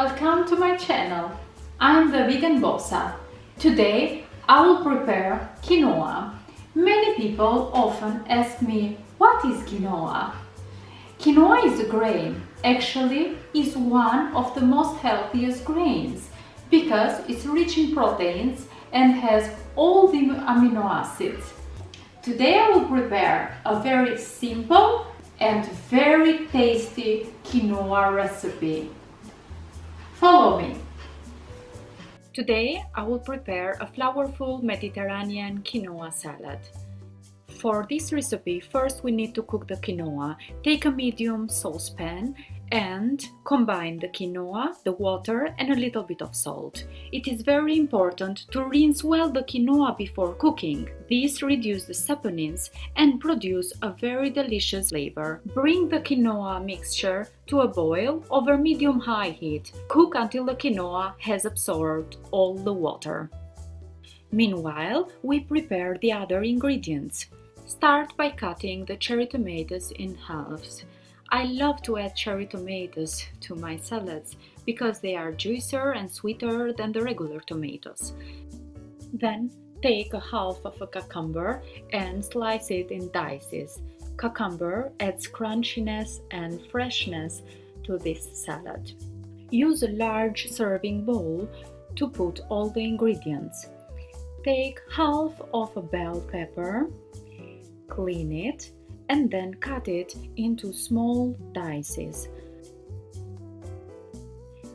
welcome to my channel. I'm the vegan bossa. Today I will prepare quinoa. Many people often ask me, what is quinoa? Quinoa is a grain. Actually, is one of the most healthiest grains because it's rich in proteins and has all the amino acids. Today I will prepare a very simple and very tasty quinoa recipe. Follow me. Today I will prepare a flavorful Mediterranean quinoa salad. For this recipe, first we need to cook the quinoa. Take a medium saucepan and combine the quinoa, the water and a little bit of salt. It is very important to rinse well the quinoa before cooking. This reduces the saponins and produce a very delicious flavor. Bring the quinoa mixture to a boil over medium-high heat. Cook until the quinoa has absorbed all the water. Meanwhile, we prepare the other ingredients. Start by cutting the cherry tomatoes in halves. I love to add cherry tomatoes to my salads because they are juicier and sweeter than the regular tomatoes. Then take a half of a cucumber and slice it in dices. Cucumber adds crunchiness and freshness to this salad. Use a large serving bowl to put all the ingredients. Take half of a bell pepper, clean it, and then cut it into small dices.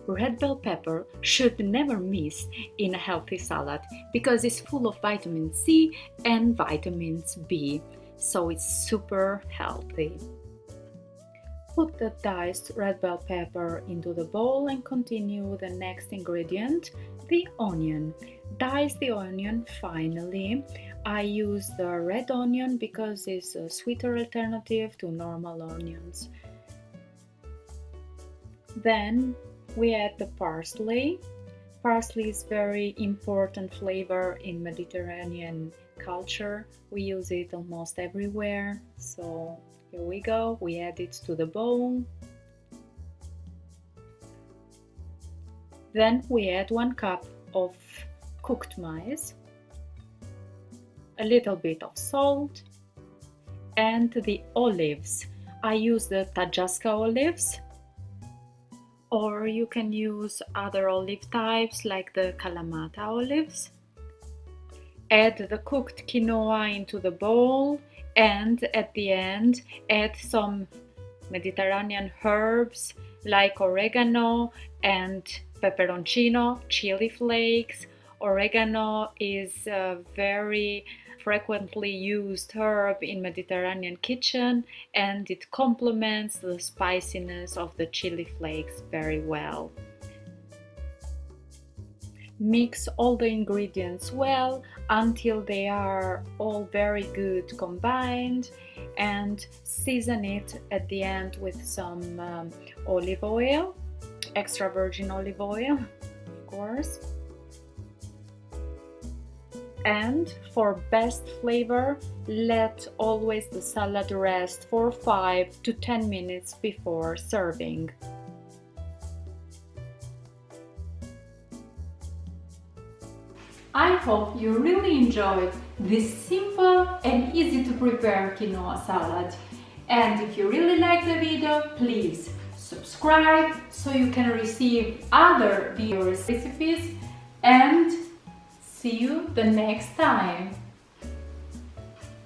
Red bell pepper should never miss in a healthy salad because it's full of vitamin C and vitamins B, so it's super healthy. Put the diced red bell pepper into the bowl and continue with the next ingredient, the onion. Dice the onion finely. I use the red onion because it's a sweeter alternative to normal onions. Then we add the parsley. Parsley is very important flavor in Mediterranean culture. We use it almost everywhere. So here we go. We add it to the bowl. Then we add 1 cup of cooked maize, a little bit of salt, and the olives. I use the Tajasca olives, or you can use other olive types like the Kalamata olives. Add the cooked quinoa into the bowl and at the end add some Mediterranean herbs like oregano and peperoncino, chili flakes. Oregano is a very frequently used herb in Mediterranean kitchen and it complements the spiciness of the chili flakes very well. Mix all the ingredients well until they are all very good combined and season it at the end with some olive oil, extra virgin olive oil, of course. And for best flavor, let always the salad rest for 5 to 10 minutes before serving. I hope you really enjoyed this simple and easy to prepare quinoa salad. And if you really like the video, please subscribe so you can receive other video recipes and see you the next time.